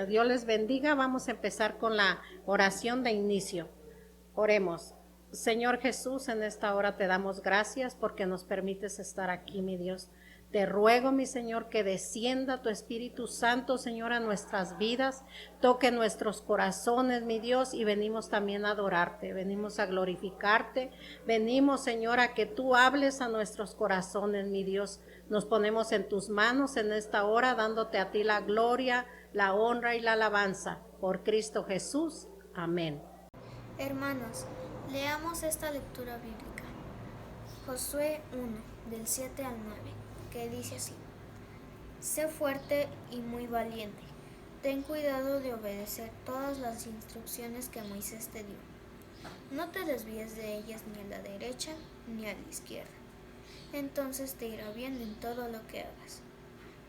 Dios les bendiga. Vamos a empezar con la oración de inicio. Oremos. Señor Jesús, en esta hora te damos gracias porque nos permites estar aquí, mi Dios. Te ruego, mi Señor, que descienda tu Espíritu Santo, Señor, a nuestras vidas, toque nuestros corazones, mi Dios, y venimos también a adorarte, venimos a glorificarte, venimos, Señor, a que tú hables a nuestros corazones, mi Dios. Nos ponemos en tus manos en esta hora, dándote a ti la gloria, la honra y la alabanza. Por Cristo Jesús. Amén. Hermanos, leamos esta lectura bíblica. Josué 1, del 7 al 9, que dice así: Sé fuerte y muy valiente. Ten cuidado de obedecer todas las instrucciones que Moisés te dio. No te desvíes de ellas ni a la derecha ni a la izquierda. Entonces te irá bien en todo lo que hagas.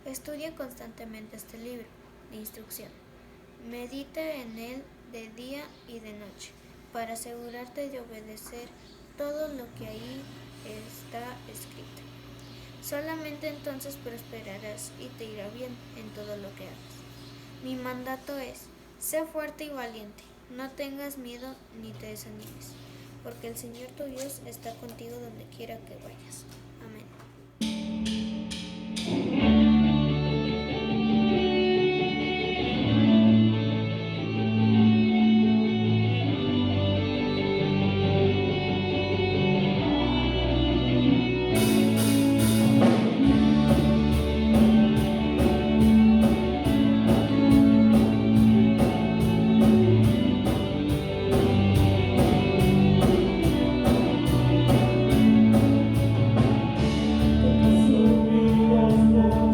Estudia constantemente este libro de instrucción. Medita en él de día y de noche, para asegurarte de obedecer todo lo que ahí está escrito. Solamente entonces prosperarás y te irá bien en todo lo que hagas. Mi mandato es: sé fuerte y valiente, no tengas miedo ni te desanimes, porque el Señor tu Dios está contigo donde quiera que vayas. Amén. Subidos por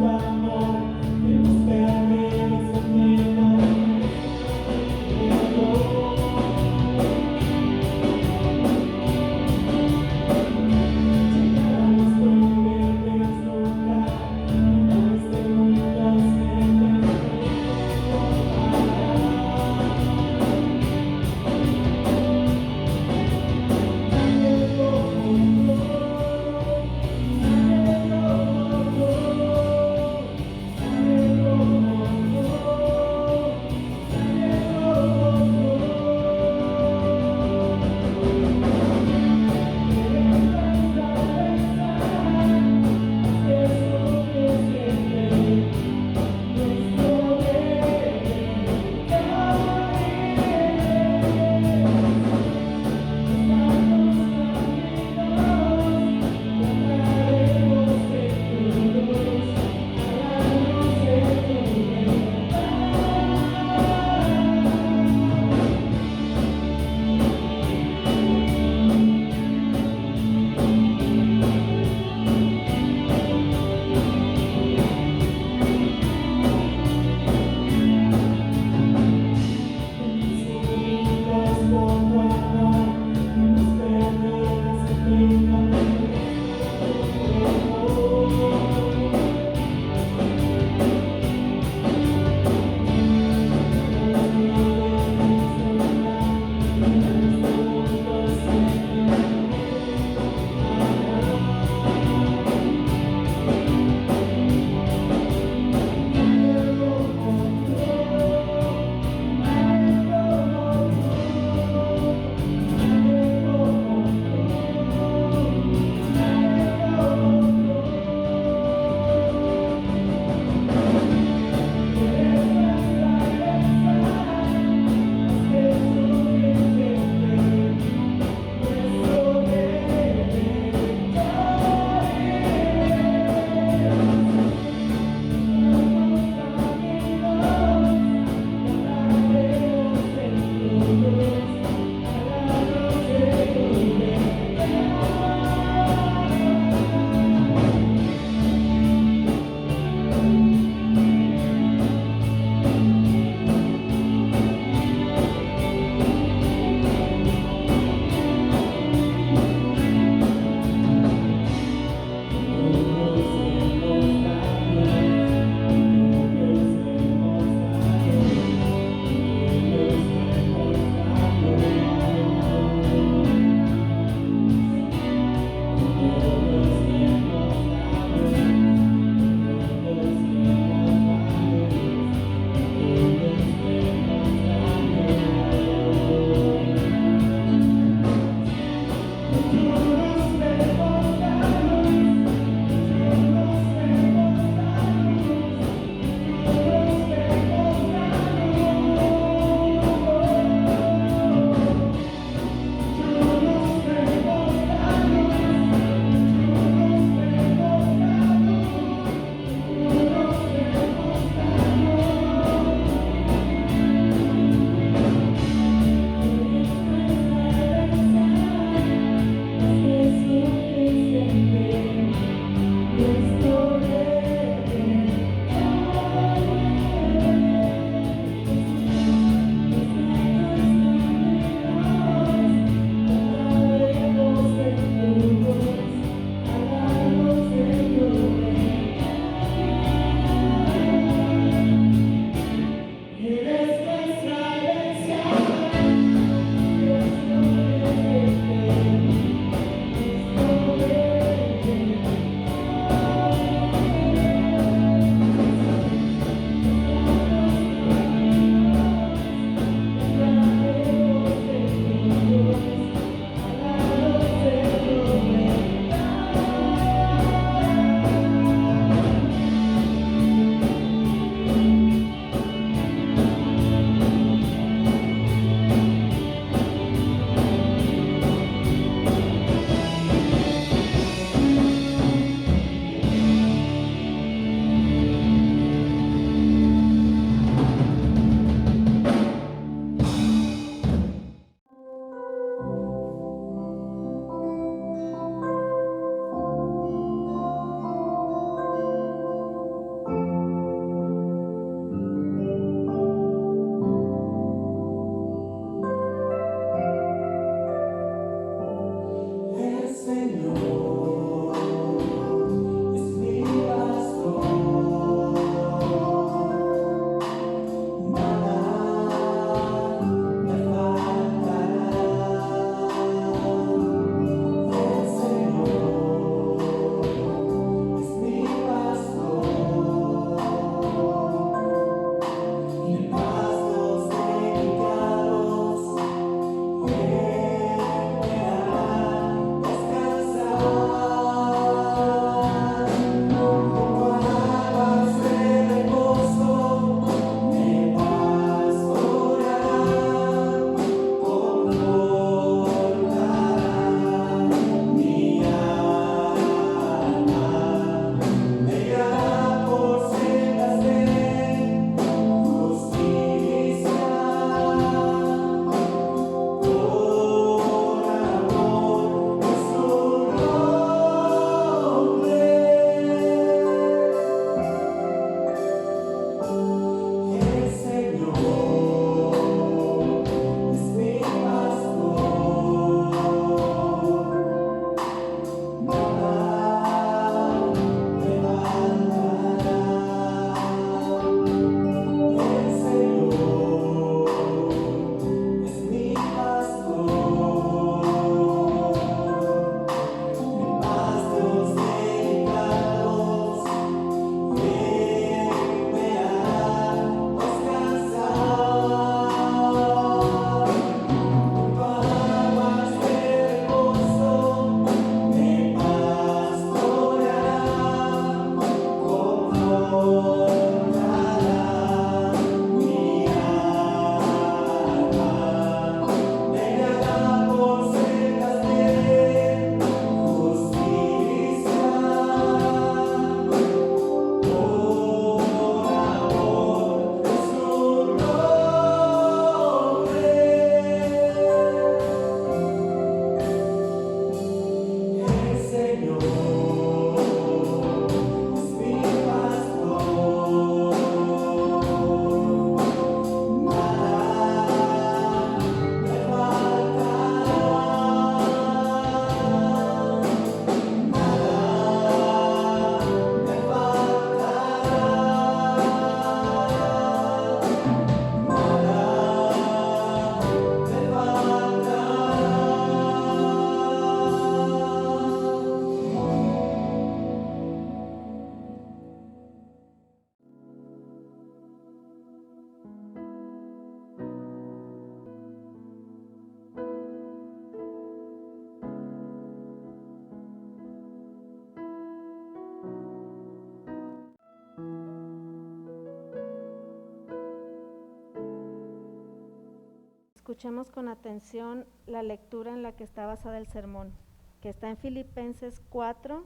escuchemos con atención la lectura en la que está basada el sermón, que está en Filipenses 4,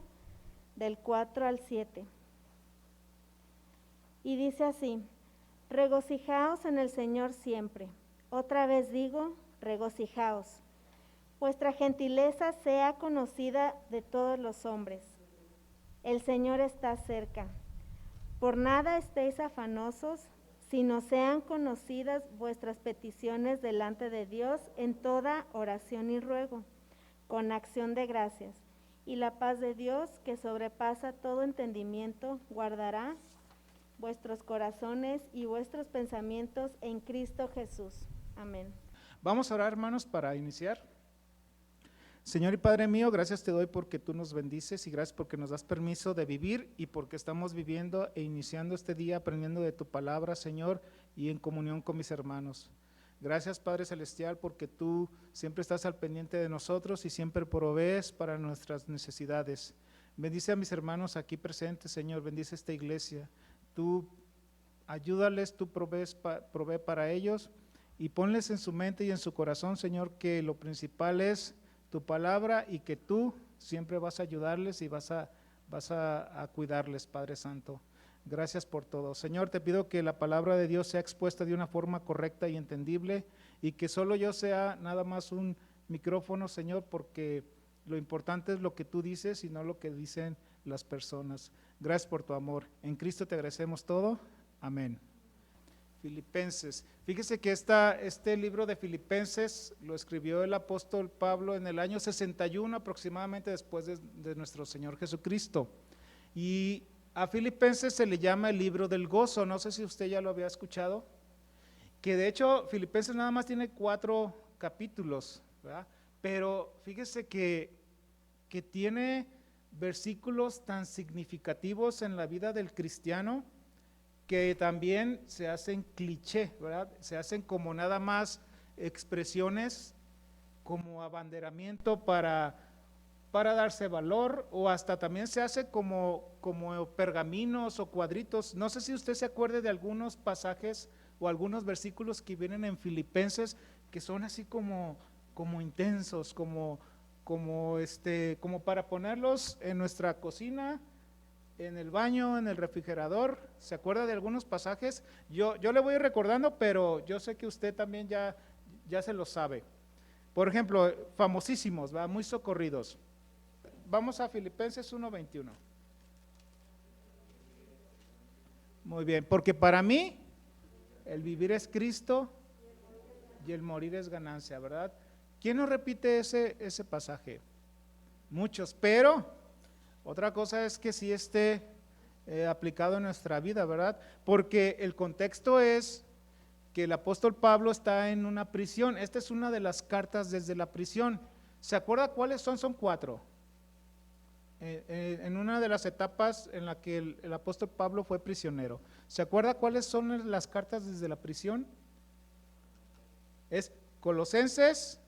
del 4 al 7. Y dice así: regocijaos en el Señor siempre. Otra vez digo, regocijaos. Vuestra gentileza sea conocida de todos los hombres. El Señor está cerca. Por nada estéis afanosos, sino sean conocidas vuestras peticiones delante de Dios en toda oración y ruego, con acción de gracias. Y la paz de Dios, que sobrepasa todo entendimiento, guardará vuestros corazones y vuestros pensamientos en Cristo Jesús. Amén. Vamos a orar, hermanos, para iniciar. Señor y Padre mío, gracias te doy porque tú nos bendices y gracias porque nos das permiso de vivir y porque estamos viviendo e iniciando este día aprendiendo de tu palabra, Señor, y en comunión con mis hermanos. Gracias, Padre Celestial, porque tú siempre estás al pendiente de nosotros y siempre provees para nuestras necesidades. Bendice a mis hermanos aquí presentes, Señor, bendice esta iglesia. Tú ayúdales, tú provee para ellos y ponles en su mente y en su corazón, Señor, que lo principal es tu palabra y que tú siempre vas a ayudarles y vas a cuidarles, Padre Santo. Gracias por todo. Señor, te pido que la palabra de Dios sea expuesta de una forma correcta y entendible y que solo yo sea nada más un micrófono, Señor, porque lo importante es lo que tú dices y no lo que dicen las personas. Gracias por tu amor. En Cristo te agradecemos todo. Amén. Filipenses. Fíjese que este libro de Filipenses lo escribió el apóstol Pablo en el año 61 aproximadamente después de nuestro Señor Jesucristo. Y a Filipenses se le llama el libro del gozo. No sé si usted ya lo había escuchado, que de hecho Filipenses nada más tiene 4 capítulos, ¿verdad? Pero fíjese que tiene versículos tan significativos en la vida del cristiano que también se hacen cliché, ¿verdad? Se hacen como nada más expresiones como abanderamiento para darse valor, o hasta también se hace como pergaminos o cuadritos. No sé si usted se acuerde de algunos pasajes o algunos versículos que vienen en Filipenses que son así como intensos, como para ponerlos en nuestra cocina, en el baño, en el refrigerador. ¿Se acuerda de algunos pasajes? Yo le voy recordando, pero yo sé que usted también ya se lo sabe. Por ejemplo, famosísimos, ¿verdad? Muy socorridos. Vamos a Filipenses 1:21. Muy bien, porque para mí el vivir es Cristo y el morir es ganancia, ¿verdad? ¿Quién nos repite ese pasaje? Muchos, pero otra cosa es que sí esté aplicado en nuestra vida, ¿verdad? Porque el contexto es que el apóstol Pablo está en una prisión. Esta es una de las cartas desde la prisión. ¿Se acuerda cuáles son? Son 4. En una de las etapas en la que el apóstol Pablo fue prisionero. ¿Se acuerda cuáles son las cartas desde la prisión? Es Colosenses,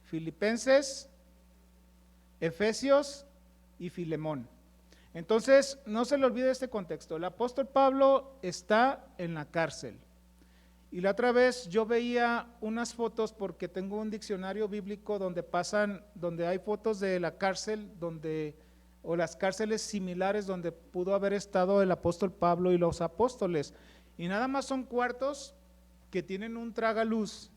Filipenses, Efesios y Filemón. Entonces, no se le olvide este contexto. El apóstol Pablo está en la cárcel. Y la otra vez yo veía unas fotos, porque tengo un diccionario bíblico donde hay fotos de la cárcel, o las cárceles similares donde pudo haber estado el apóstol Pablo y los apóstoles. Y nada más son cuartos que tienen un tragaluz.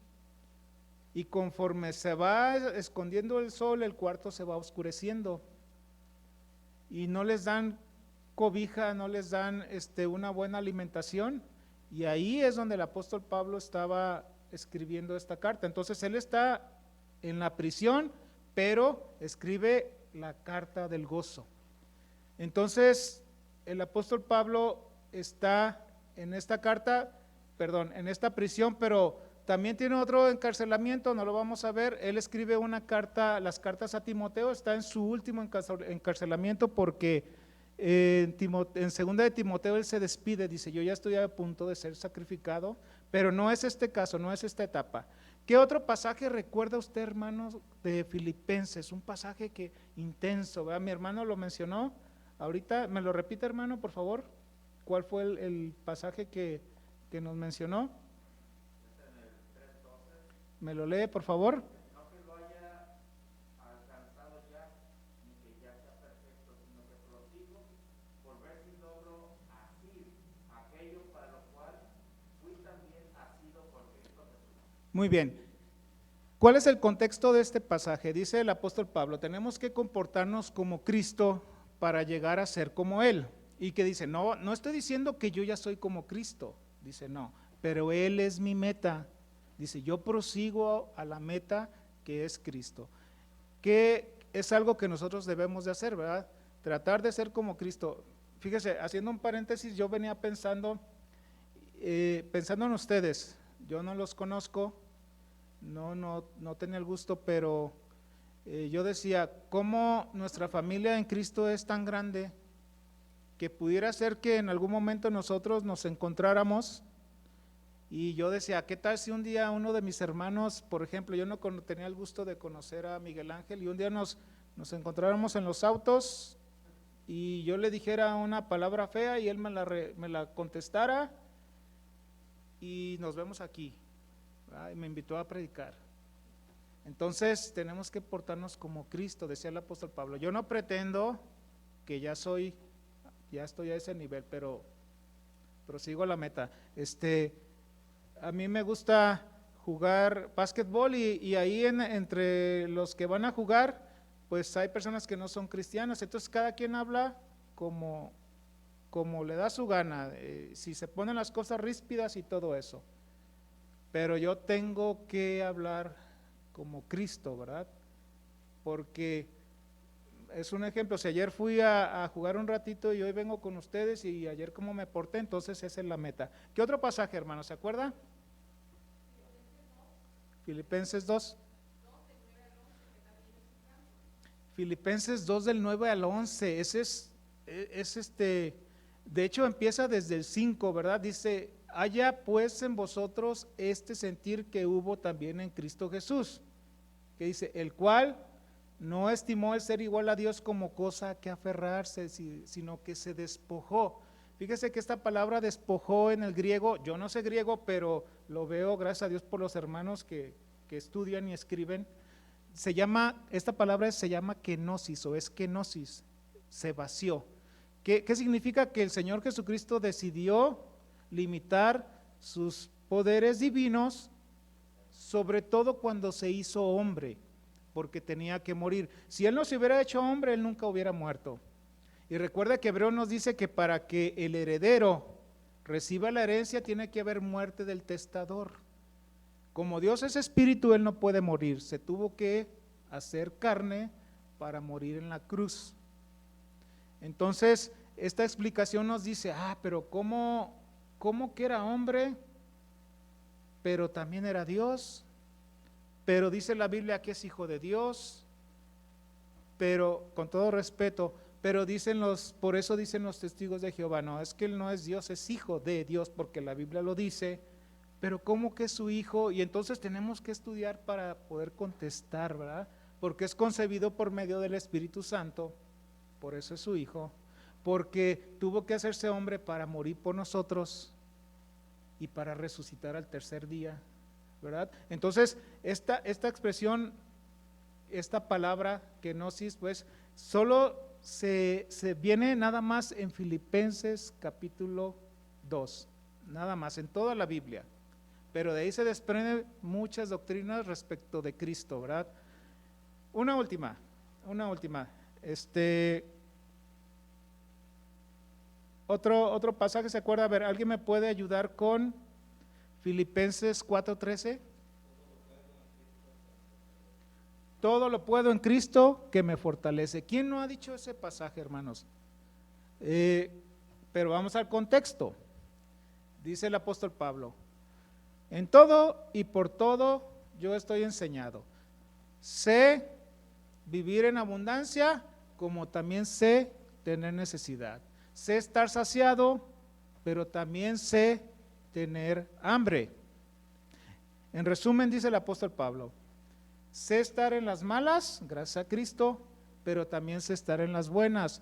Y conforme se va escondiendo el sol, el cuarto se va oscureciendo. Y no les dan cobija, no les dan una buena alimentación. Y ahí es donde el apóstol Pablo estaba escribiendo esta carta. Entonces él está en la prisión, pero escribe la carta del gozo. Entonces el apóstol Pablo está en esta prisión, pero también tiene otro encarcelamiento, no lo vamos a ver. Él escribe una carta, las cartas a Timoteo, está en su último encarcelamiento porque en 2 de Timoteo él se despide, dice: yo ya estoy a punto de ser sacrificado, pero no es este caso, no es esta etapa. ¿Qué otro pasaje recuerda usted, hermanos, de Filipenses? Un pasaje intenso, ¿verdad? Mi hermano lo mencionó ahorita. ¿Me lo repite, hermano, por favor? ¿Cuál fue el pasaje que nos mencionó? ¿Me lo lee, por favor? Muy bien. ¿Cuál es el contexto de este pasaje? Dice el apóstol Pablo, tenemos que comportarnos como Cristo para llegar a ser como Él. Y que dice, no estoy diciendo que yo ya soy como Cristo. Dice, no, pero Él es mi meta. Dice, yo prosigo a la meta que es Cristo. Que es algo que nosotros debemos de hacer, ¿verdad? Tratar de ser como Cristo. Fíjese, haciendo un paréntesis, yo venía pensando en ustedes. Yo no los conozco, no tenía el gusto, pero yo decía, ¿cómo nuestra familia en Cristo es tan grande que pudiera ser que en algún momento nosotros nos encontráramos? Y yo decía, ¿qué tal si un día uno de mis hermanos, por ejemplo, yo no tenía el gusto de conocer a Miguel Ángel, y un día nos encontráramos en los autos y yo le dijera una palabra fea y él me la contestara y nos vemos aquí, ¿verdad? Y me invitó a predicar. Entonces tenemos que portarnos como Cristo, decía el apóstol Pablo. Yo no pretendo que ya estoy a ese nivel, pero prosigo la meta. A mí me gusta jugar básquetbol y ahí entre los que van a jugar, pues hay personas que no son cristianas, entonces cada quien habla como le da su gana, si se ponen las cosas ríspidas y todo eso. Pero yo tengo que hablar como Cristo, ¿verdad? Porque es un ejemplo, si ayer fui a jugar un ratito y hoy vengo con ustedes y ayer cómo me porté, entonces esa es la meta. ¿Qué otro pasaje, hermano? ¿Se acuerda? Filipenses 2. Filipenses 2 del 9 al 11, ese es de hecho empieza desde el 5, ¿verdad? Dice, haya pues en vosotros este sentir que hubo también en Cristo Jesús, que dice, el cual no estimó el ser igual a Dios como cosa que aferrarse, sino que se despojó. Fíjese que esta palabra despojó en el griego, yo no sé griego, pero lo veo, gracias a Dios por los hermanos que estudian y escriben, esta palabra se llama kenosis o es kenosis, se vació. ¿Qué significa? Que el Señor Jesucristo decidió limitar sus poderes divinos, sobre todo cuando se hizo hombre, porque tenía que morir. Si Él no se hubiera hecho hombre, Él nunca hubiera muerto. Y recuerda que Hebreo nos dice que para que el heredero reciba la herencia tiene que haber muerte del testador. Como Dios es espíritu, Él no puede morir, se tuvo que hacer carne para morir en la cruz. Entonces, esta explicación nos dice, pero ¿cómo que era hombre, pero también era Dios? Pero dice la Biblia que es hijo de Dios, pero con todo respeto, pero por eso dicen los testigos de Jehová, no, es que Él no es Dios, es hijo de Dios, porque la Biblia lo dice, pero ¿cómo que es su hijo? Y entonces tenemos que estudiar para poder contestar, ¿verdad? Porque es concebido por medio del Espíritu Santo, por eso es su hijo, porque tuvo que hacerse hombre para morir por nosotros y para resucitar al tercer día, ¿verdad? Entonces, esta expresión, esta palabra kenosis, pues, solo se viene nada más en Filipenses capítulo 2, nada más, en toda la Biblia, pero de ahí se desprenden muchas doctrinas respecto de Cristo, ¿verdad? Una última, otro pasaje, ¿se acuerda? A ver, ¿alguien me puede ayudar con Filipenses 4:13? Todo lo puedo en Cristo que me fortalece. ¿Quién no ha dicho ese pasaje, hermanos? Pero vamos al contexto. Dice el apóstol Pablo, en todo y por todo yo estoy enseñado. Sé vivir en abundancia, como también sé tener necesidad. Sé estar saciado, pero también sé tener hambre. En resumen, dice el apóstol Pablo, sé estar en las malas, gracias a Cristo, pero también sé estar en las buenas.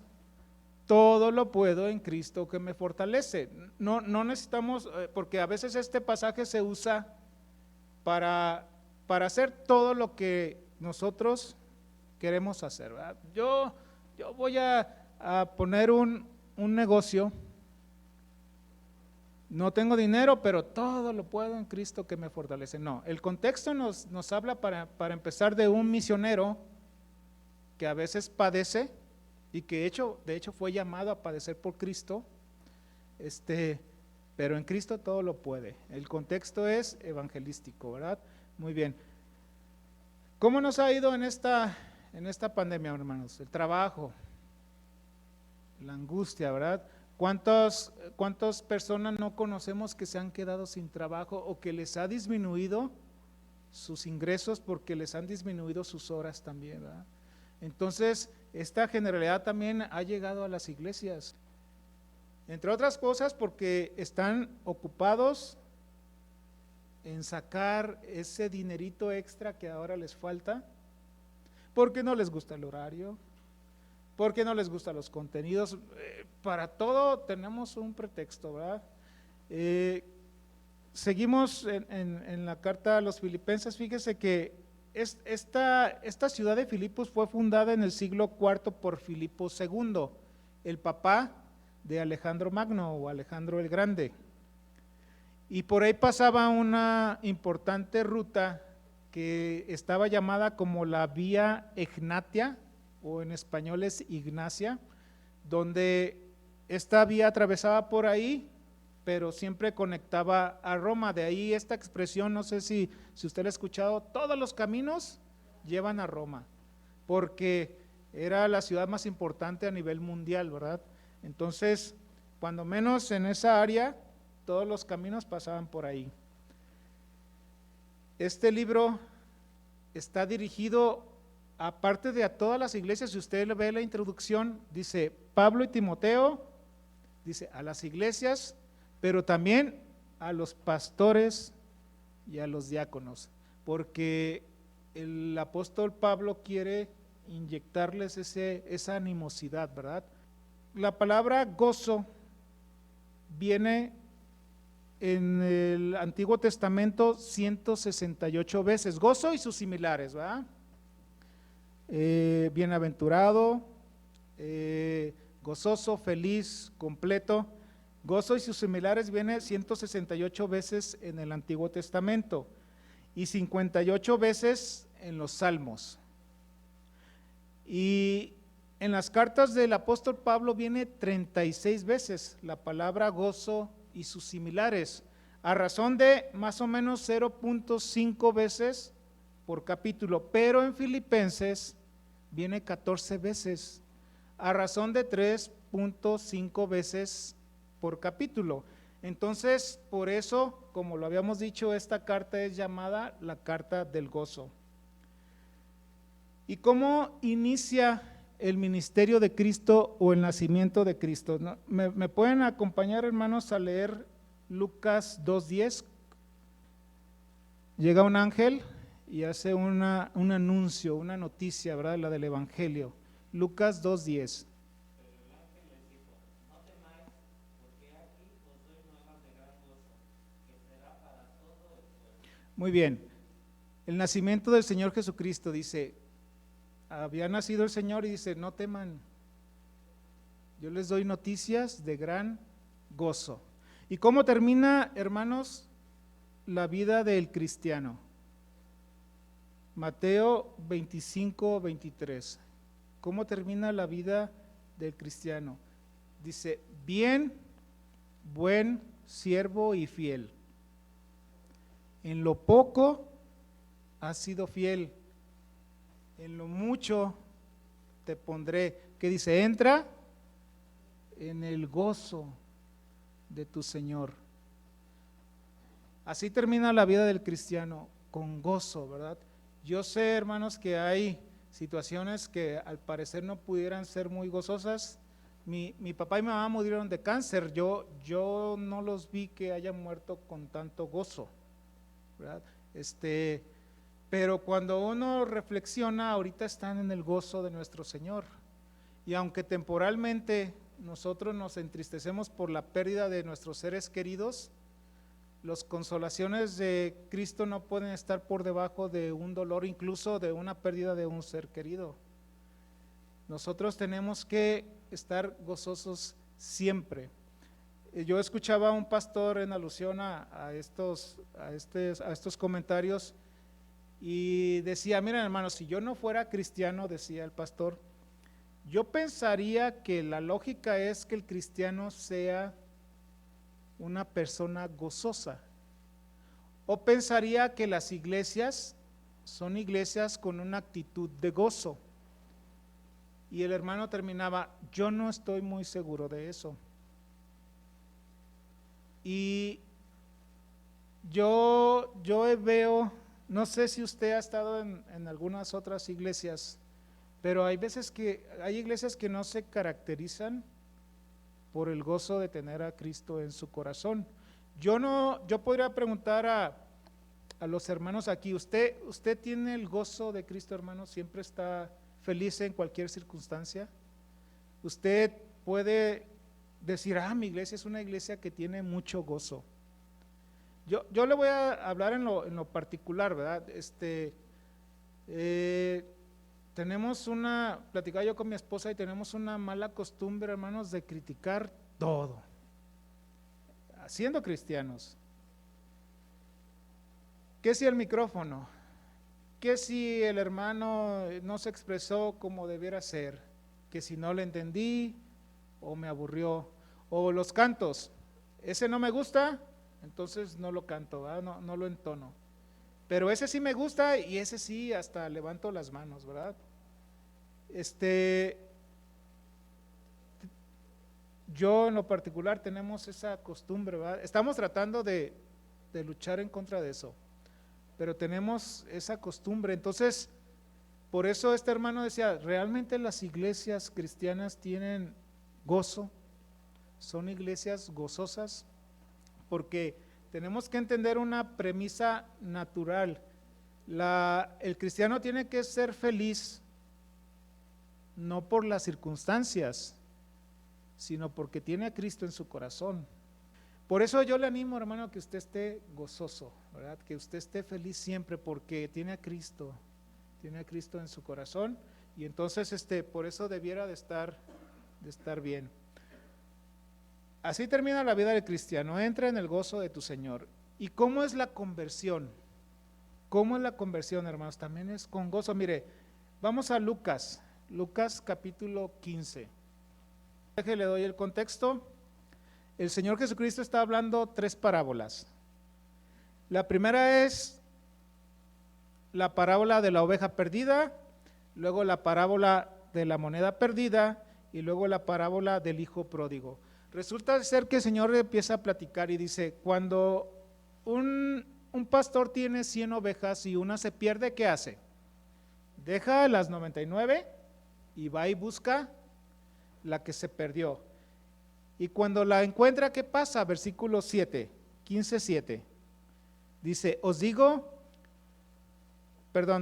Todo lo puedo en Cristo que me fortalece. No necesitamos, porque a veces este pasaje se usa para para hacer todo lo que nosotros queremos hacer, ¿verdad? Yo voy a poner un negocio, no tengo dinero, pero todo lo puedo en Cristo que me fortalece. No, el contexto nos habla para empezar de un misionero que a veces padece y que de hecho fue llamado a padecer por Cristo, pero en Cristo todo lo puede. El contexto es evangelístico, ¿verdad? Muy bien. ¿Cómo nos ha ido en esta pandemia, hermanos? El trabajo, la angustia, ¿verdad? ¿Cuántas personas no conocemos que se han quedado sin trabajo o que les ha disminuido sus ingresos porque les han disminuido sus horas también, ¿verdad? Entonces, esta generalidad también ha llegado a las iglesias, entre otras cosas porque están ocupados en sacar ese dinerito extra que ahora les falta, porque no les gusta el horario, porque no les gustan los contenidos. Para todo tenemos un pretexto, ¿verdad? Seguimos en la carta a los Filipenses. Fíjese que esta ciudad de Filipos fue fundada en el siglo IV por Filipo II, el papá de Alejandro Magno o Alejandro el Grande. Y por ahí pasaba una importante ruta que estaba llamada como la Vía Egnatia, o en español es Ignacia, donde esta vía atravesaba por ahí, pero siempre conectaba a Roma. De ahí esta expresión, no sé si usted la ha escuchado, todos los caminos llevan a Roma, porque era la ciudad más importante a nivel mundial, ¿verdad? Entonces, cuando menos en esa área, todos los caminos pasaban por ahí. Este libro está dirigido, aparte de a todas las iglesias. Si usted ve la introducción, dice Pablo y Timoteo, dice a las iglesias, pero también a los pastores y a los diáconos, porque el apóstol Pablo quiere inyectarles esa animosidad, ¿verdad? La palabra gozo viene en el Antiguo Testamento 168 veces, gozo y sus similares, ¿verdad? Bienaventurado, gozoso, feliz, completo. Gozo y sus similares viene 168 veces en el Antiguo Testamento y 58 veces en los Salmos. Y en las cartas del apóstol Pablo viene 36 veces la palabra gozo y sus similares, a razón de más o menos 0.5 veces por capítulo, pero en Filipenses viene 14 veces, a razón de 3.5 veces por capítulo. Entonces, por eso, como lo habíamos dicho, esta carta es llamada la carta del gozo. ¿Y cómo inicia el ministerio de Cristo o el nacimiento de Cristo? ¿No? ¿Me pueden acompañar, hermanos, a leer Lucas 2:10? Llega un ángel y hace un anuncio, una noticia, ¿verdad? La del Evangelio. Lucas 2:10. Muy bien. El nacimiento del Señor Jesucristo, dice, había nacido el Señor y dice, no teman, yo les doy noticias de gran gozo. ¿Y cómo termina, hermanos, la vida del cristiano? Mateo 25:23. ¿Cómo termina la vida del cristiano? Dice, bien, buen siervo y fiel. En lo poco has sido fiel, en lo mucho te pondré. ¿Qué dice? Entra en el gozo de tu Señor. Así termina la vida del cristiano, con gozo, ¿verdad? Yo sé, hermanos, que hay situaciones que al parecer no pudieran ser muy gozosas. Mi papá y mi mamá murieron de cáncer. Yo no los vi que hayan muerto con tanto gozo, ¿verdad? Pero cuando uno reflexiona, ahorita están en el gozo de nuestro Señor. Y aunque temporalmente nosotros nos entristecemos por la pérdida de nuestros seres queridos, las consolaciones de Cristo no pueden estar por debajo de un dolor, incluso de una pérdida de un ser querido. Nosotros tenemos que estar gozosos siempre. Yo escuchaba a un pastor en alusión a estos comentarios y decía, miren hermanos, si yo no fuera cristiano, decía el pastor, yo pensaría que la lógica es que el cristiano sea una persona gozosa, o pensaría que las iglesias son iglesias con una actitud de gozo. Y el hermano terminaba, yo no estoy muy seguro de eso. Y yo veo, no sé si usted ha estado en algunas otras iglesias, pero hay veces que hay iglesias que no se caracterizan por el gozo de tener a Cristo en su corazón. Yo podría preguntar a los hermanos aquí, ¿usted tiene el gozo de Cristo, hermano? ¿Siempre está feliz en cualquier circunstancia? Usted puede decir, mi iglesia es una iglesia que tiene mucho gozo. Yo le voy a hablar en lo particular, ¿verdad? Platicaba yo con mi esposa y tenemos una mala costumbre, hermanos, de criticar todo, siendo cristianos. ¿Qué si el micrófono? ¿Qué si el hermano no se expresó como debiera ser? ¿Que si no le entendí o me aburrió? O los cantos, ese no me gusta, entonces no lo canto, no lo entono. Pero ese sí me gusta y ese sí hasta levanto las manos, ¿verdad? Yo en lo particular tenemos esa costumbre, ¿verdad? Estamos tratando de luchar en contra de eso, pero tenemos esa costumbre. Entonces, por eso este hermano decía, ¿realmente las iglesias cristianas tienen gozo? ¿Son iglesias gozosas? Porque tenemos que entender una premisa natural. El cristiano tiene que ser feliz, no por las circunstancias, sino porque tiene a Cristo en su corazón. Por eso yo le animo, hermano, que usted esté gozoso, ¿verdad? Que usted esté feliz siempre porque tiene a Cristo en su corazón, y entonces por eso debiera de estar bien. Así termina la vida del cristiano, entra en el gozo de tu Señor. ¿Y cómo es la conversión? ¿Cómo es la conversión, hermanos? También es con gozo. Mire, vamos a Lucas capítulo 15. Le doy el contexto. El Señor Jesucristo está hablando 3 parábolas. La primera es la parábola de la oveja perdida, luego la parábola de la moneda perdida y luego la parábola del hijo pródigo. Resulta ser que el Señor empieza a platicar y dice, cuando un pastor tiene 100 ovejas y una se pierde, ¿qué hace? Deja las 99 y va y busca la que se perdió. Y cuando la encuentra, ¿qué pasa? Versículo 7, 15:7. Dice,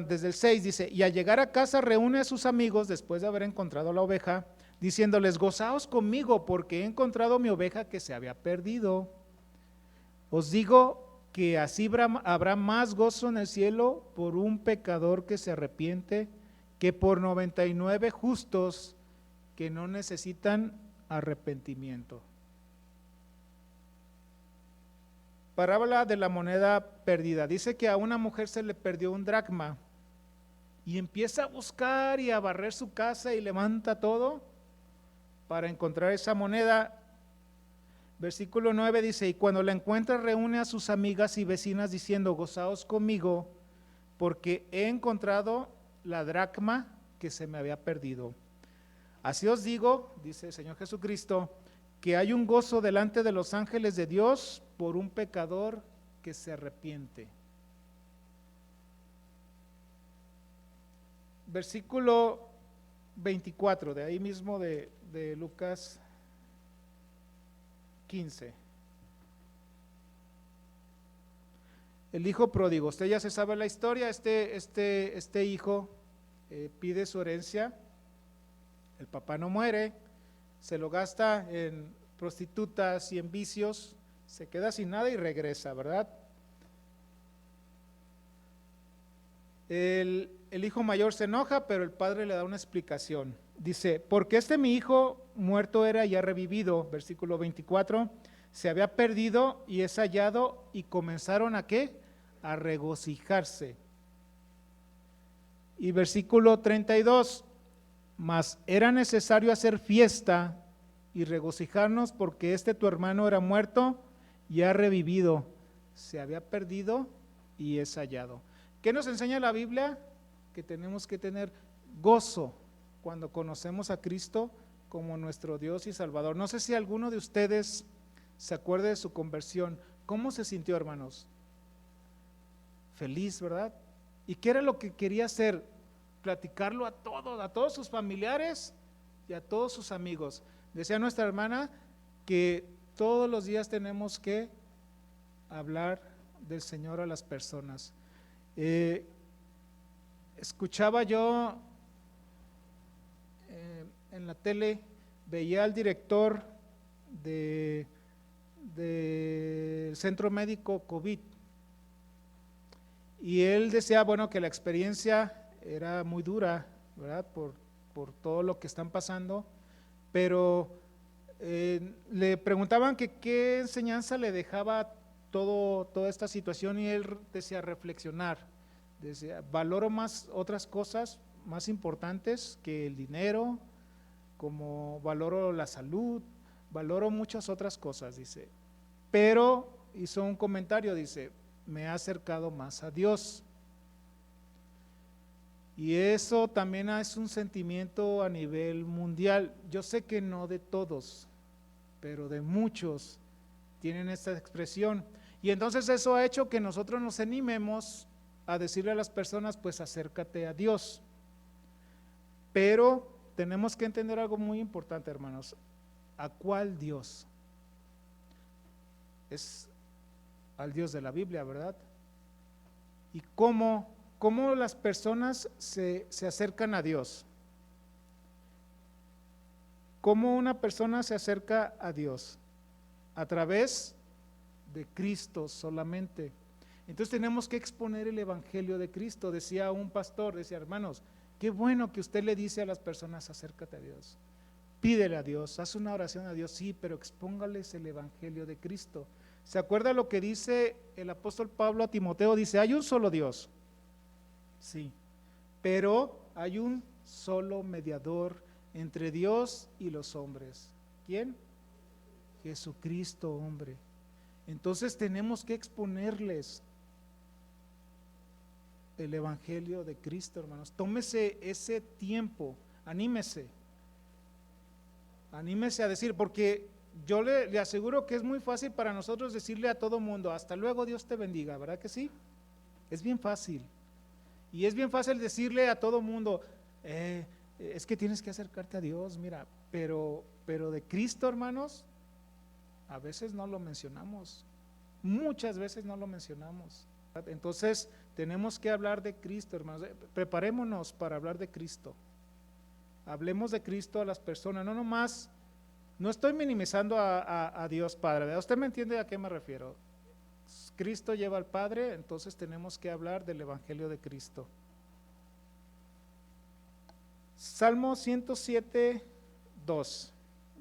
desde el 6 dice, y al llegar a casa reúne a sus amigos después de haber encontrado la oveja, diciéndoles, gozaos conmigo porque he encontrado mi oveja que se había perdido. Os digo que así habrá más gozo en el cielo por un pecador que se arrepiente que por 99 justos que no necesitan arrepentimiento. Parábola de la moneda perdida. Dice que a una mujer se le perdió un dracma y empieza a buscar y a barrer su casa y levanta todo para encontrar esa moneda. Versículo 9 dice, y cuando la encuentra reúne a sus amigas y vecinas diciendo, gozaos conmigo porque he encontrado la dracma que se me había perdido. Así os digo, dice el Señor Jesucristo, que hay un gozo delante de los ángeles de Dios por un pecador que se arrepiente. Versículo 24, de ahí mismo de Lucas 15. El hijo pródigo, usted ya se sabe la historia, este hijo pide su herencia, el papá no muere, se lo gasta en prostitutas y en vicios, Se queda sin nada y regresa, ¿verdad? El hijo mayor se enoja, pero el padre le da una explicación. Dice, porque mi hijo muerto era y ha revivido, versículo 24, se había perdido y es hallado, y comenzaron ¿a qué? A regocijarse. Y versículo 32, mas era necesario hacer fiesta y regocijarnos porque tu hermano era muerto y ha revivido, se había perdido y es hallado. ¿Qué nos enseña la Biblia? Que tenemos que tener gozo cuando conocemos a Cristo como nuestro Dios y Salvador. No sé si alguno de ustedes se acuerde de su conversión. ¿Cómo se sintió, hermanos? Feliz, ¿verdad? ¿Y qué era lo que quería hacer? Platicarlo a todos sus familiares y a todos sus amigos. Decía nuestra hermana que todos los días tenemos que hablar del Señor a las personas. Escuchaba yo en la tele, veía al director del centro médico COVID y él decía, bueno, que la experiencia era muy dura, ¿verdad? Por todo lo que están pasando, pero le preguntaban que qué enseñanza le dejaba toda esta situación y él decía reflexionar, decía, valoro más otras cosas más importantes que el dinero, como valoro la salud, valoro muchas otras cosas, dice, pero hizo un comentario, dice, me ha acercado más a Dios. Y eso también es un sentimiento a nivel mundial. Yo sé que no de todos, pero de muchos tienen esta expresión. Y entonces eso ha hecho que nosotros nos animemos a decirle a las personas, pues acércate a Dios. Pero tenemos que entender algo muy importante, hermanos. ¿A cuál Dios? Es al Dios de la Biblia, ¿verdad? ¿Y cómo las personas se acercan a Dios? ¿Cómo una persona se acerca a Dios? A través de Cristo solamente. Entonces tenemos que exponer el evangelio de Cristo. Decía un pastor, decía, hermanos, qué bueno que usted le dice a las personas, acércate a Dios, pídele a Dios, haz una oración a Dios, sí, pero expóngales el evangelio de Cristo. ¿Se acuerda lo que dice el apóstol Pablo a Timoteo? Dice, hay un solo Dios, sí, pero hay un solo mediador entre Dios y los hombres. ¿Quién? Jesucristo, hombre. Entonces tenemos que exponerles el evangelio de Cristo, hermanos. Tómese ese tiempo, anímese a decir, porque yo le aseguro que es muy fácil para nosotros decirle a todo mundo, hasta luego, Dios te bendiga, ¿verdad que sí? Es bien fácil. Y es bien fácil decirle a todo mundo, es que tienes que acercarte a Dios, mira, pero de Cristo, hermanos, a veces no lo mencionamos, muchas veces no lo mencionamos. Entonces tenemos que hablar de Cristo, hermanos. Preparémonos para hablar de Cristo. Hablemos de Cristo a las personas, no nomás, no estoy minimizando a Dios Padre, ¿verdad? Usted me entiende a qué me refiero. Cristo lleva al Padre, entonces tenemos que hablar del evangelio de Cristo. Salmo 107, 2.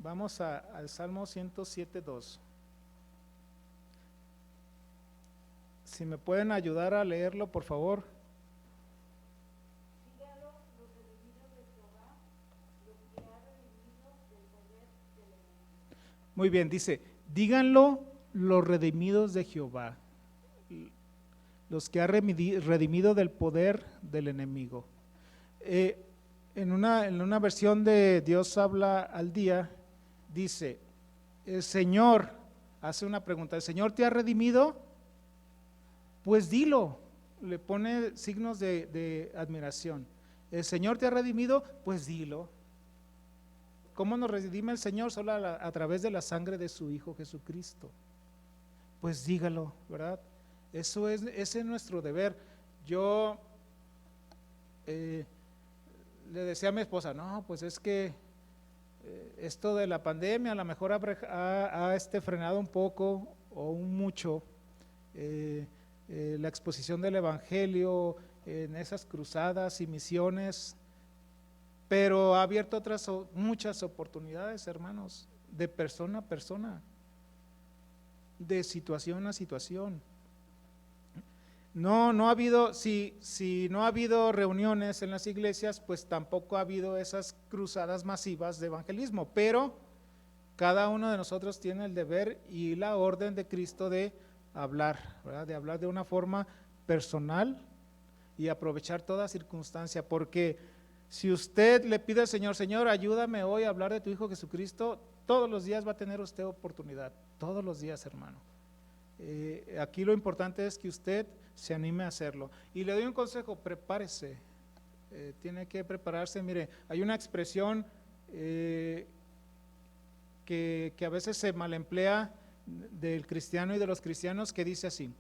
Vamos al Salmo 107, 2. Si me pueden ayudar a leerlo, por favor. Muy bien, dice, díganlo los redimidos de Jehová, los que ha redimido del poder del enemigo. En una versión de Dios habla al día, dice, el Señor, hace una pregunta, ¿el Señor te ha redimido? Pues dilo, le pone signos de admiración. ¿El Señor te ha redimido? Pues dilo. ¿Cómo nos redime el Señor? Solo a través de la sangre de su Hijo Jesucristo. Pues dígalo, ¿verdad? Ese es nuestro deber. Yo le decía a mi esposa, no, pues es que esto de la pandemia a lo mejor ha frenado un poco o un mucho la exposición del Evangelio en esas cruzadas y misiones, pero ha abierto otras muchas oportunidades, hermanos, de persona a persona, de situación a situación. No ha habido, si no ha habido reuniones en las iglesias, pues tampoco ha habido esas cruzadas masivas de evangelismo, pero cada uno de nosotros tiene el deber y la orden de Cristo de hablar, ¿verdad? De hablar de una forma personal y aprovechar toda circunstancia, porque si usted le pide al Señor, Señor, ayúdame hoy a hablar de tu Hijo Jesucristo, todos los días va a tener usted oportunidad, todos los días, hermano. Aquí lo importante es que usted se anime a hacerlo. Y le doy un consejo, prepárese, tiene que prepararse. Mire, hay una expresión que a veces se malemplea del cristiano y de los cristianos, que dice así,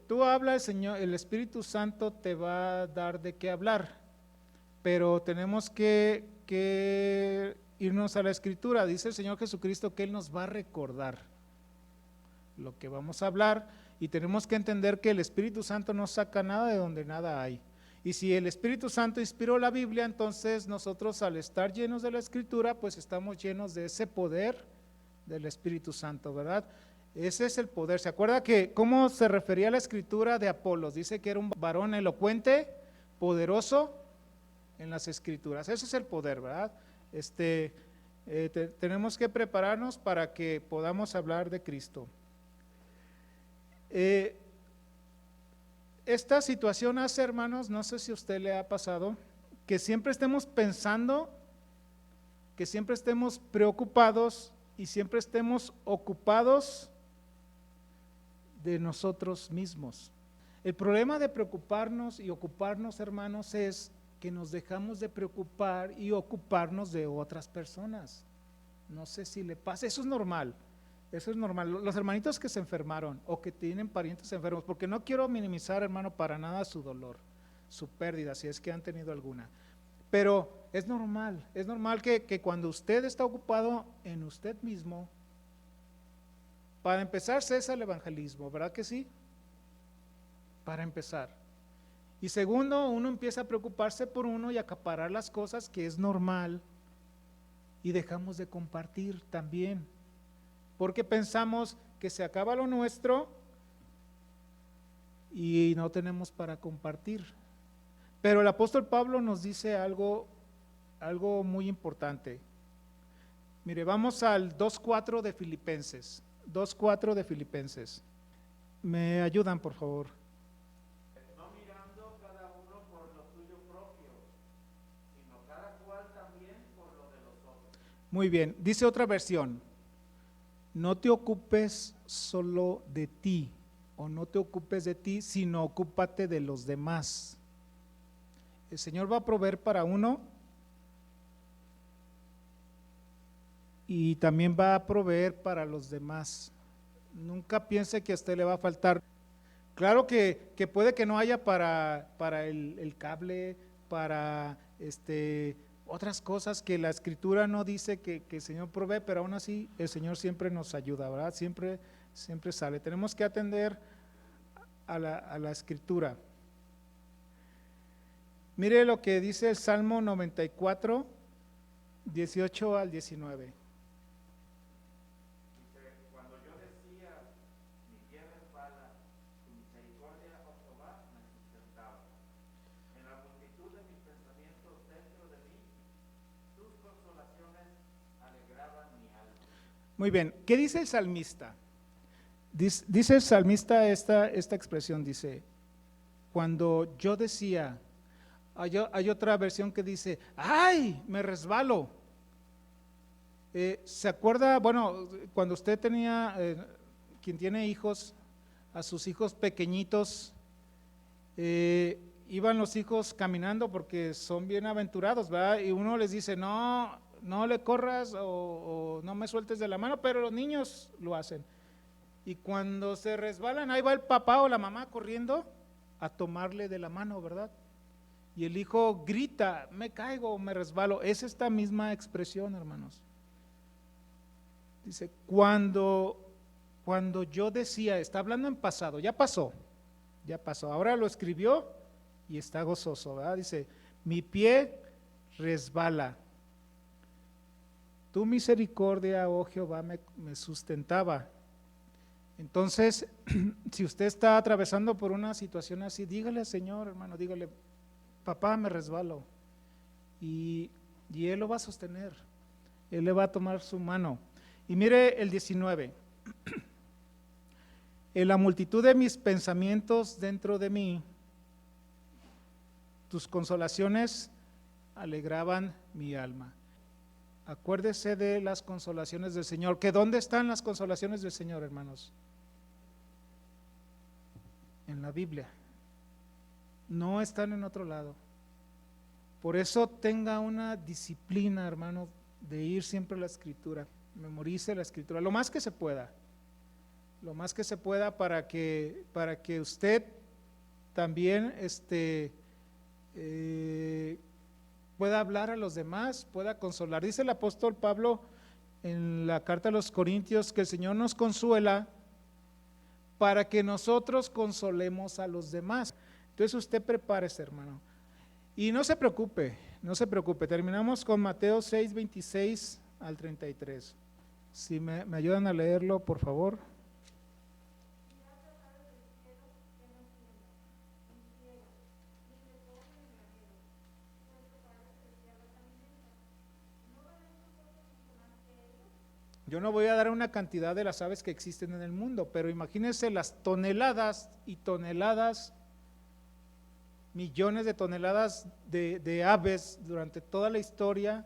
tú hablas, Señor, el Espíritu Santo te va a dar de qué hablar, pero tenemos que irnos a la Escritura. Dice el Señor Jesucristo que Él nos va a recordar lo que vamos a hablar, y tenemos que entender que el Espíritu Santo no saca nada de donde nada hay. Y si el Espíritu Santo inspiró la Biblia, entonces nosotros, al estar llenos de la Escritura, pues estamos llenos de ese poder del Espíritu Santo, ¿verdad? Ese es el poder. ¿Se acuerda que cómo se refería a la Escritura de Apolos? Dice que era un varón elocuente, poderoso en las Escrituras. Ese es el poder, ¿verdad? Tenemos que prepararnos para que podamos hablar de Cristo. Esta situación hace, hermanos, no sé si a usted le ha pasado, que siempre estemos pensando, que siempre estemos preocupados y siempre estemos ocupados de nosotros mismos. El problema de preocuparnos y ocuparnos, hermanos, es que nos dejamos de preocupar y ocuparnos de otras personas. No sé si le pasa, eso es normal. Eso es normal. Los hermanitos que se enfermaron o que tienen parientes enfermos, porque no quiero minimizar, hermano, para nada su dolor, su pérdida, si es que han tenido alguna. Pero es normal que cuando usted está ocupado en usted mismo, para empezar cesa el evangelismo, ¿verdad que sí? Para empezar. Y segundo, uno empieza a preocuparse por uno y acaparar las cosas, que es normal, y dejamos de compartir también, porque pensamos que se acaba lo nuestro y no tenemos para compartir. Pero el apóstol Pablo nos dice algo muy importante. Mire, vamos al 2:4 de Filipenses. 2:4 de Filipenses. ¿Me ayudan, por favor? No mirando cada uno por lo suyo propio, sino cada cual también por lo de los otros. Muy bien, dice otra versión, no te ocupes solo de ti, o no te ocupes de ti, sino ocúpate de los demás. El Señor va a proveer para uno y también va a proveer para los demás. Nunca piense que a usted le va a faltar. Claro que puede que no haya para el cable, para otras cosas que la Escritura no dice que el Señor provee, pero aún así el Señor siempre nos ayuda, ¿verdad? Siempre sale. Tenemos que atender a la Escritura. Mire lo que dice el Salmo 94, 18 al 19. Cuando yo decía, mi pie resbala, tu misericordia, oh Jehová, me sustentaba. En la multitud de mis pensamientos dentro de mí, tus consolaciones alegraban mi alma. Muy bien, ¿qué dice el salmista? Dice el salmista esta expresión, dice, cuando yo decía, hay otra versión que dice, ¡ay! Me resbalo. ¿Se acuerda? Bueno, cuando usted tenía, quien tiene hijos, a sus hijos pequeñitos, iban los hijos caminando porque son bien aventurados, ¿verdad? Y uno les dice, no le corras o no me sueltes de la mano, pero los niños lo hacen. Y cuando se resbalan, ahí va el papá o la mamá corriendo a tomarle de la mano, ¿verdad? Y el hijo grita, me caigo, me resbalo. Es esta misma expresión, hermanos. Dice, cuando cuando yo decía, está hablando en pasado, ya pasó, ahora lo escribió y está gozoso, ¿verdad? Dice, mi pie resbala, tu misericordia, oh Jehová, me sustentaba. Entonces, si usted está atravesando por una situación así, dígale al Señor, hermano, dígale, papá, me resbalo, y Él lo va a sostener, Él le va a tomar su mano. Y mire el 19, en la multitud de mis pensamientos dentro de mí, tus consolaciones alegraban mi alma. Acuérdese de las consolaciones del Señor. ¿Que dónde están las consolaciones del Señor, hermanos? En la Biblia. No están en otro lado. Por eso tenga una disciplina, hermano, de ir siempre a la Escritura. Memorice la Escritura, lo más que se pueda. Lo más que se pueda para que usted también pueda hablar a los demás, pueda consolar. Dice el apóstol Pablo en la carta a los Corintios que el Señor nos consuela para que nosotros consolemos a los demás. Entonces usted prepárese, hermano. Y no se preocupe, terminamos con Mateo 6, 26 al 33. Si me ayudan a leerlo, por favor. Yo no voy a dar una cantidad de las aves que existen en el mundo, pero imagínense las toneladas y toneladas, millones de toneladas de aves durante toda la historia.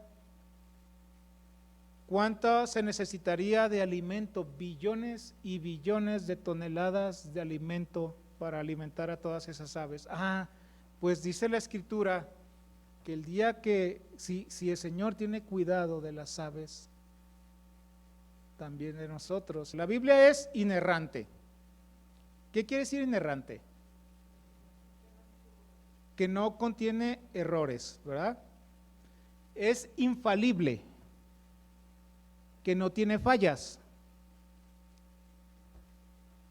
¿Cuánto se necesitaría de alimento? Billones y billones de toneladas de alimento para alimentar a todas esas aves. Pues dice la Escritura que el día que, si el Señor tiene cuidado de las aves, también de nosotros. La Biblia es inerrante. ¿Qué quiere decir inerrante? Que no contiene errores, ¿verdad? Es infalible, que no tiene fallas.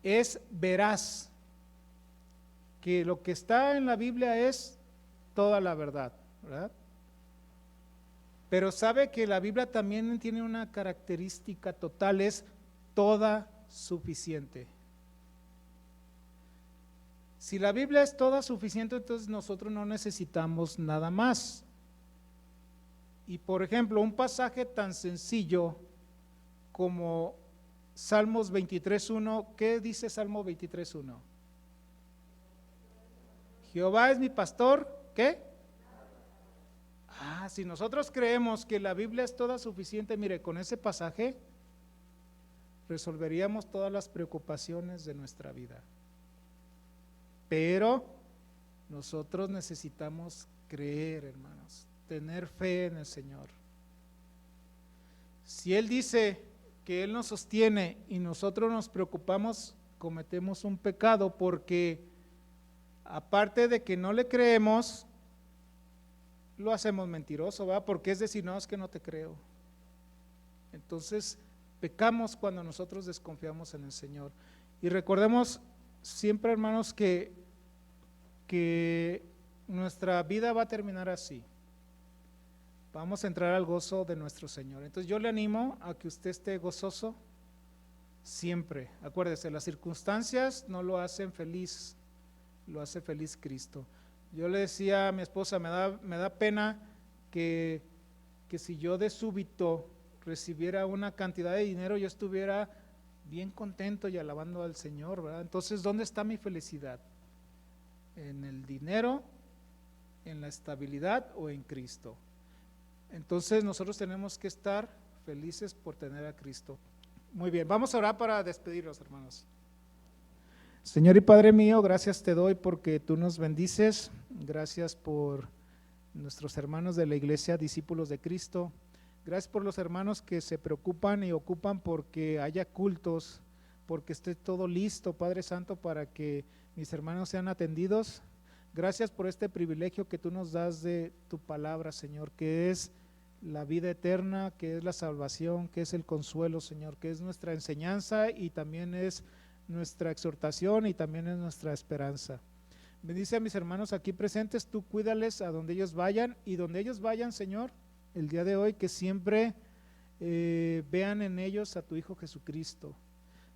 Es veraz, que lo que está en la Biblia es toda la verdad, ¿verdad? Pero sabe que la Biblia también tiene una característica total, es toda suficiente. Si la Biblia es toda suficiente, entonces nosotros no necesitamos nada más. Y por ejemplo, un pasaje tan sencillo como Salmos 23.1, ¿qué dice Salmo 23.1? Jehová es mi pastor, ¿qué? Si nosotros creemos que la Biblia es toda suficiente, mire, con ese pasaje resolveríamos todas las preocupaciones de nuestra vida. Pero nosotros necesitamos creer, hermanos, tener fe en el Señor. Si Él dice que Él nos sostiene y nosotros nos preocupamos, cometemos un pecado, porque aparte de que no le creemos, lo hacemos mentiroso, ¿verdad? Porque es decir, no, es que no te creo. Entonces pecamos cuando nosotros desconfiamos en el Señor. Y recordemos siempre, hermanos, que nuestra vida va a terminar así. Vamos a entrar al gozo de nuestro Señor. Entonces yo le animo a que usted esté gozoso siempre. Acuérdese, las circunstancias no lo hacen feliz, lo hace feliz Cristo. Yo le decía a mi esposa, me da pena que si yo de súbito recibiera una cantidad de dinero, yo estuviera bien contento y alabando al Señor, ¿verdad? Entonces, ¿dónde está mi felicidad? ¿En el dinero, en la estabilidad o en Cristo? Entonces nosotros tenemos que estar felices por tener a Cristo. Muy bien, vamos a orar para despedirnos, hermanos. Señor y Padre mío, gracias te doy porque tú nos bendices, gracias por nuestros hermanos de la iglesia, discípulos de Cristo, gracias por los hermanos que se preocupan y ocupan porque haya cultos, porque esté todo listo, Padre Santo, para que mis hermanos sean atendidos. Gracias por este privilegio que tú nos das de tu palabra, Señor, que es la vida eterna, que es la salvación, que es el consuelo, Señor, que es nuestra enseñanza y también es nuestra exhortación y también es nuestra esperanza. Bendice a mis hermanos aquí presentes, tú cuídales a donde ellos vayan y donde ellos vayan, Señor, el día de hoy, que siempre vean en ellos a tu Hijo Jesucristo.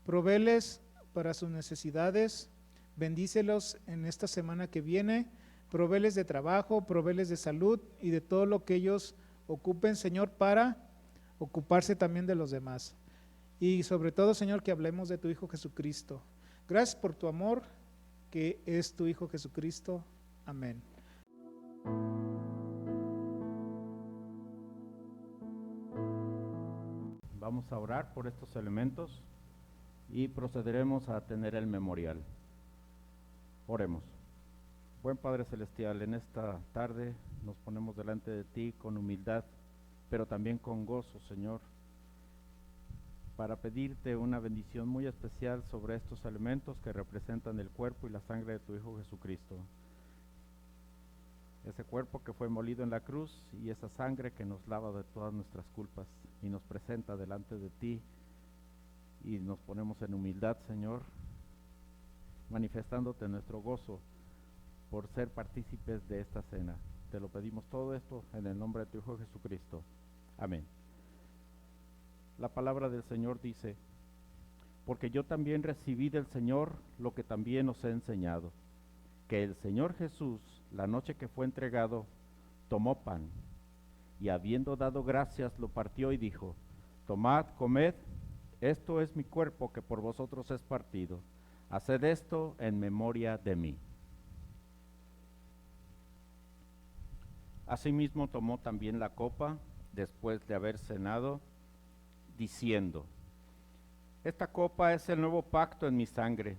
Provéles para sus necesidades, bendícelos en esta semana que viene, provéles de trabajo, provéles de salud y de todo lo que ellos ocupen, Señor, para ocuparse también de los demás. Y sobre todo, Señor, que hablemos de tu Hijo Jesucristo. Gracias por tu amor, que es tu Hijo Jesucristo. Amén. Vamos a orar por estos elementos y procederemos a tener el memorial. Oremos. Buen Padre Celestial, en esta tarde nos ponemos delante de ti con humildad, pero también con gozo, Señor, para pedirte una bendición muy especial sobre estos elementos que representan el cuerpo y la sangre de tu Hijo Jesucristo. Ese cuerpo que fue molido en la cruz y esa sangre que nos lava de todas nuestras culpas y nos presenta delante de ti, y nos ponemos en humildad, Señor, manifestándote nuestro gozo por ser partícipes de esta cena. Te lo pedimos todo esto en el nombre de tu Hijo Jesucristo. Amén. La palabra del Señor dice: porque yo también recibí del Señor lo que también os he enseñado, que el Señor Jesús, la noche que fue entregado, tomó pan, y habiendo dado gracias, lo partió y dijo: tomad, comed, esto es mi cuerpo que por vosotros es partido. Haced esto en memoria de mí. Asimismo tomó también la copa, después de haber cenado, diciendo: esta copa es el nuevo pacto en mi sangre.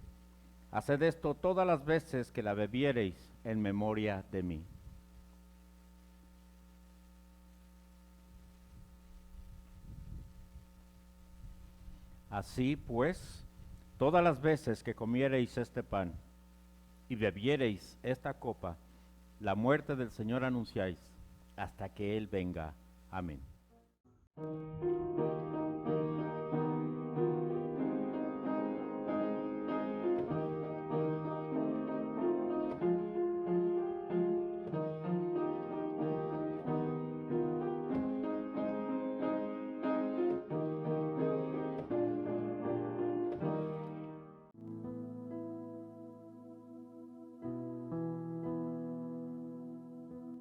Haced esto todas las veces que la bebiereis en memoria de mí. Así pues, todas las veces que comiereis este pan y bebiereis esta copa, la muerte del Señor anunciáis, hasta que Él venga. Amén.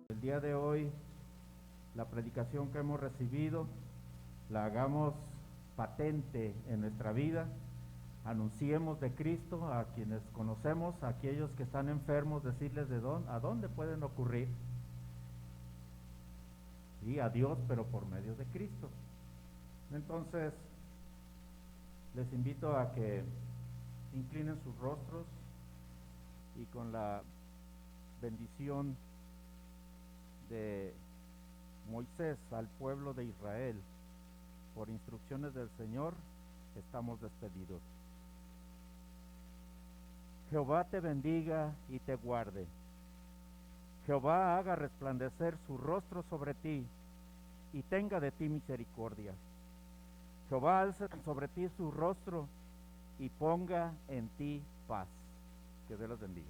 El día de hoy, la predicación que hemos recibido, la hagamos patente en nuestra vida, anunciemos de Cristo a quienes conocemos, a aquellos que están enfermos, decirles a dónde pueden ocurrir, y a Dios, pero por medio de Cristo. Entonces, les invito a que inclinen sus rostros y con la bendición de Moisés al pueblo de Israel, por instrucciones del Señor, estamos despedidos. Jehová te bendiga y te guarde. Jehová haga resplandecer su rostro sobre ti y tenga de ti misericordia. Jehová alce sobre ti su rostro y ponga en ti paz. Que Dios los bendiga.